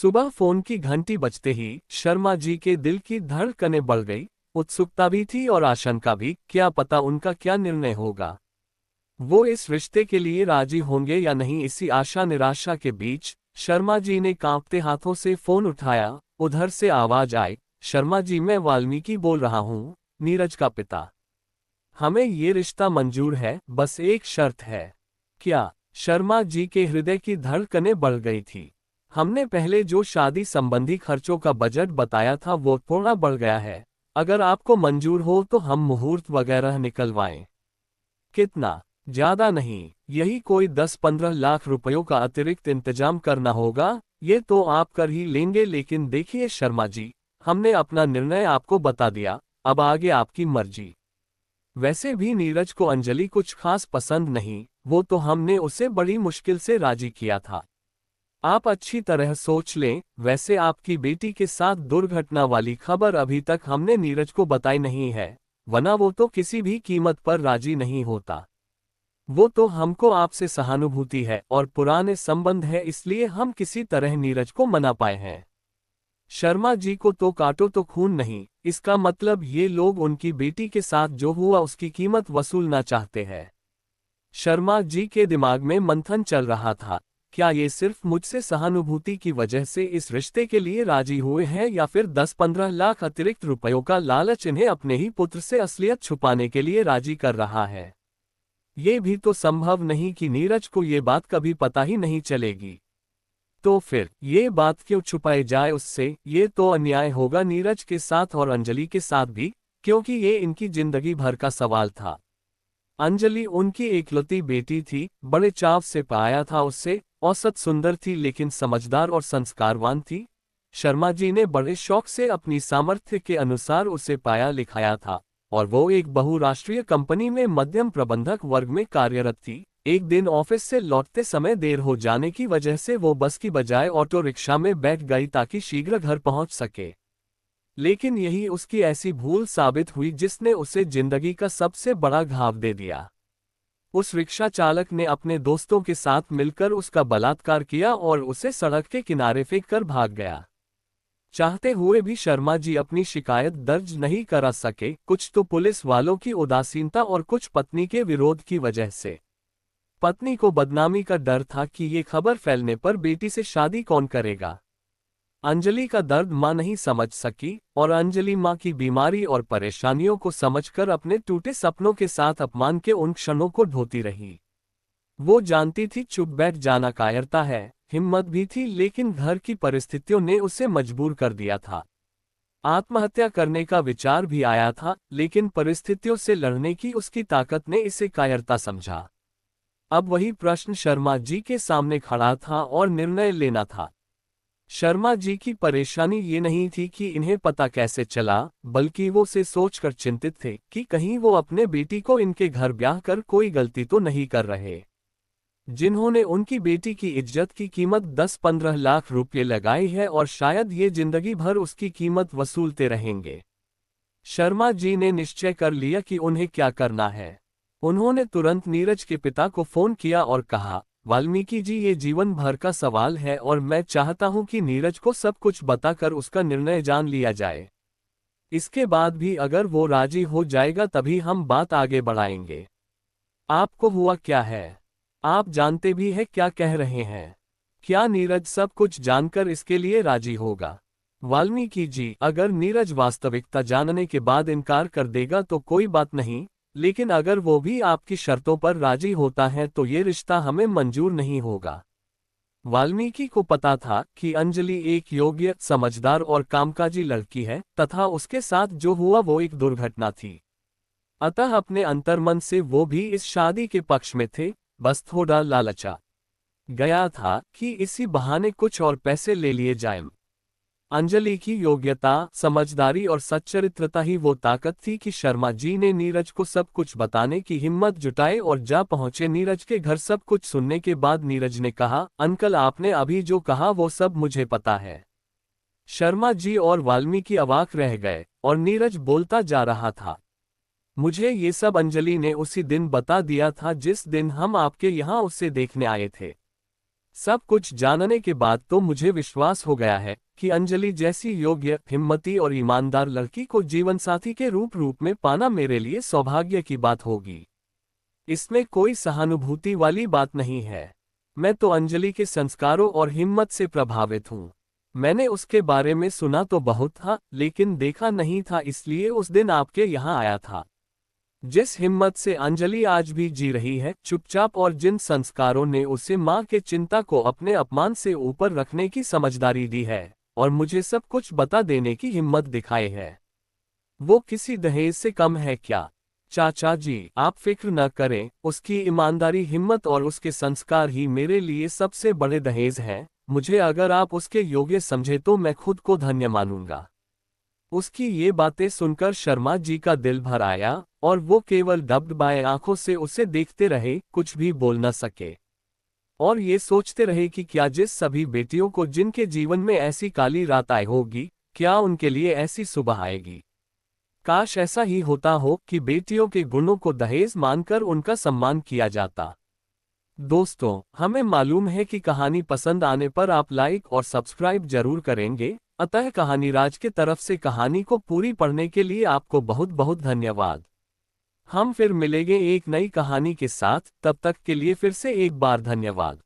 सुबह फोन की घंटी बजते ही शर्मा जी के दिल की धड़कनें बढ़ गई। उत्सुकता भी थी और आशंका भी, क्या पता उनका क्या निर्णय होगा। वो इस रिश्ते के लिए राजी होंगे या नहीं। इसी आशा निराशा के बीच शर्मा जी ने कांपते हाथों से फोन उठाया। उधर से आवाज आई, शर्मा जी, मैं वाल्मीकि बोल रहा हूँ, नीरज का पिता। हमें ये रिश्ता मंजूर है, बस एक शर्त है। क्या? शर्मा जी के हृदय की धड़कनें बढ़ गई थी। हमने पहले जो शादी संबंधी खर्चों का बजट बताया था वो थोड़ा बढ़ गया है। अगर आपको मंजूर हो तो हम मुहूर्त वगैरह निकलवाएं। कितना? ज्यादा नहीं, यही कोई 10-15 लाख रुपयों का अतिरिक्त इंतजाम करना होगा। ये तो आप कर ही लेंगे, लेकिन देखिए शर्मा जी, हमने अपना निर्णय आपको बता दिया, अब आगे आपकी मर्जी। वैसे भी नीरज को अंजलि कुछ खास पसंद नहीं, वो तो हमने उसे बड़ी मुश्किल से राजी किया था। आप अच्छी तरह सोच लें। वैसे आपकी बेटी के साथ दुर्घटना वाली खबर अभी तक हमने नीरज को बताई नहीं है, वरना वो तो किसी भी कीमत पर राजी नहीं होता। वो तो हमको आपसे सहानुभूति है और पुराने संबंध है, इसलिए हम किसी तरह नीरज को मना पाए हैं। शर्मा जी को तो काटो तो खून नहीं, इसका मतलब ये लोग उनकी बेटी के साथ जो हुआ उसकी कीमत वसूलना चाहते हैं। शर्मा जी के दिमाग में मंथन चल रहा था, क्या ये सिर्फ मुझसे सहानुभूति की वजह से इस रिश्ते के लिए राजी हुए हैं या फिर 10-15 लाख अतिरिक्त रुपयों का लालच इन्हें अपने ही पुत्र से असलियत छुपाने के लिए राजी कर रहा है। ये भी तो संभव नहीं कि नीरज को ये बात कभी पता ही नहीं चलेगी। तो फिर ये बात क्यों छुपाई जाए उससे? ये तो अन्याय होगा नीरज के साथ और अंजलि के साथ भी, क्योंकि ये इनकी जिंदगी भर का सवाल था। अंजलि उनकी एकलौती बेटी थी, बड़े चाव से पाया था उससे। औसत सुंदर थी लेकिन समझदार और संस्कारवान थी। शर्मा जी ने बड़े शौक से अपनी सामर्थ्य के अनुसार उसे पाया लिखाया था, और वो एक बहुराष्ट्रीय कंपनी में मध्यम प्रबंधक वर्ग में कार्यरत थी। एक दिन ऑफिस से लौटते समय देर हो जाने की वजह से वो बस की बजाय ऑटो रिक्शा में बैठ गई ताकि शीघ्र घर पहुंच सके। लेकिन यही उसकी ऐसी भूल साबित हुई जिसने उसे जिंदगी का सबसे बड़ा घाव दे दिया। उस रिक्शा चालक ने अपने दोस्तों के साथ मिलकर उसका बलात्कार किया और उसे सड़क के किनारे फेंक कर भाग गया। चाहते हुए भी शर्मा जी अपनी शिकायत दर्ज नहीं करा सके, कुछ तो पुलिस वालों की उदासीनता और कुछ पत्नी के विरोध की वजह से। पत्नी को बदनामी का डर था कि ये खबर फैलने पर बेटी से शादी कौन करेगा। अंजलि का दर्द मां नहीं समझ सकी, और अंजलि मां की बीमारी और परेशानियों को समझकर अपने टूटे सपनों के साथ अपमान के उन क्षणों को ढोती रही। वो जानती थी चुप बैठ जाना कायरता है, हिम्मत भी थी, लेकिन घर की परिस्थितियों ने उसे मजबूर कर दिया था। आत्महत्या करने का विचार भी आया था, लेकिन परिस्थितियों से लड़ने की उसकी ताकत ने इसे कायरता समझा। अब वही प्रश्न शर्मा जी के सामने खड़ा था और निर्णय लेना था। शर्मा जी की परेशानी ये नहीं थी कि इन्हें पता कैसे चला, बल्कि वो से सोचकर चिंतित थे कि कहीं वो अपने बेटी को इनके घर ब्याह कर कोई गलती तो नहीं कर रहे। जिन्होंने उनकी बेटी की इज्जत की कीमत 10-15 लाख रुपए लगाई है और शायद ये जिंदगी भर उसकी कीमत वसूलते रहेंगे। शर्मा जी ने निश्चय कर लिया कि उन्हें क्या करना है। उन्होंने तुरंत नीरज के पिता को फोन किया और कहा, वाल्मीकि जी, ये जीवन भर का सवाल है और मैं चाहता हूं कि नीरज को सब कुछ बताकर उसका निर्णय जान लिया जाए। इसके बाद भी अगर वो राजी हो जाएगा तभी हम बात आगे बढ़ाएंगे। आपको हुआ क्या है? आप जानते भी हैं क्या कह रहे हैं। क्या नीरज सब कुछ जानकर इसके लिए राजी होगा? वाल्मीकि जी, अगर नीरज वास्तविकता जानने के बाद इनकार कर देगा तो कोई बात नहीं, लेकिन अगर वो भी आपकी शर्तों पर राजी होता है तो ये रिश्ता हमें मंजूर नहीं होगा। वाल्मीकि को पता था कि अंजलि एक योग्य, समझदार और कामकाजी लड़की है, तथा उसके साथ जो हुआ वो एक दुर्घटना थी। अतः अपने अंतर्मन से वो भी इस शादी के पक्ष में थे, बस थोड़ा लालचा गया था कि इसी बहाने कुछ और पैसे ले लिए जाएं। अंजलि की योग्यता, समझदारी और सच्चरित्रता ही वो ताकत थी कि शर्मा जी ने नीरज को सब कुछ बताने की हिम्मत जुटाई और जा पहुंचे नीरज के घर। सब कुछ सुनने के बाद नीरज ने कहा, अंकल, आपने अभी जो कहा वो सब मुझे पता है। शर्मा जी और वाल्मीकि अवाक रह गए, और नीरज बोलता जा रहा था, मुझे ये सब अंजलि ने उसी दिन बता दिया था जिस दिन हम आपके यहाँ उसे देखने आए थे। सब कुछ जानने के बाद तो मुझे विश्वास हो गया है कि अंजलि जैसी योग्य, हिम्मती और ईमानदार लड़की को जीवनसाथी के रूप में पाना मेरे लिए सौभाग्य की बात होगी। इसमें कोई सहानुभूति वाली बात नहीं है। मैं तो अंजलि के संस्कारों और हिम्मत से प्रभावित हूँ। मैंने उसके बारे में सुना तो बहुत था, लेकिन देखा नहीं था, इसलिए उस दिन आपके यहाँ आया था। जिस हिम्मत से अंजलि आज भी जी रही है चुपचाप, और जिन संस्कारों ने उसे माँ के चिंता को अपने अपमान से ऊपर रखने की समझदारी दी है और मुझे सब कुछ बता देने की हिम्मत दिखाई है, वो किसी दहेज से कम है क्या? चाचा जी, आप फिक्र न करें, उसकी ईमानदारी, हिम्मत और उसके संस्कार ही मेरे लिए सबसे बड़े दहेज हैं। मुझे अगर आप उसके योग्य समझे तो मैं खुद को धन्य मानूंगा। उसकी ये बातें सुनकर शर्मा जी का दिल भर आया और वो केवल डबडबाए आंखों से उसे देखते रहे, कुछ भी बोल न सके। और ये सोचते रहे कि क्या जिस सभी बेटियों को जिनके जीवन में ऐसी काली रात आई होगी, क्या उनके लिए ऐसी सुबह आएगी? काश ऐसा ही होता हो कि बेटियों के गुणों को दहेज मानकर उनका सम्मान किया जाता। दोस्तों, हमें मालूम है कि कहानी पसंद आने पर आप लाइक और सब्सक्राइब जरूर करेंगे, अतः कहानी राज के तरफ से कहानी को पूरी पढ़ने के लिए आपको बहुत बहुत धन्यवाद। हम फिर मिलेंगे एक नई कहानी के साथ, तब तक के लिए फिर से एक बार धन्यवाद।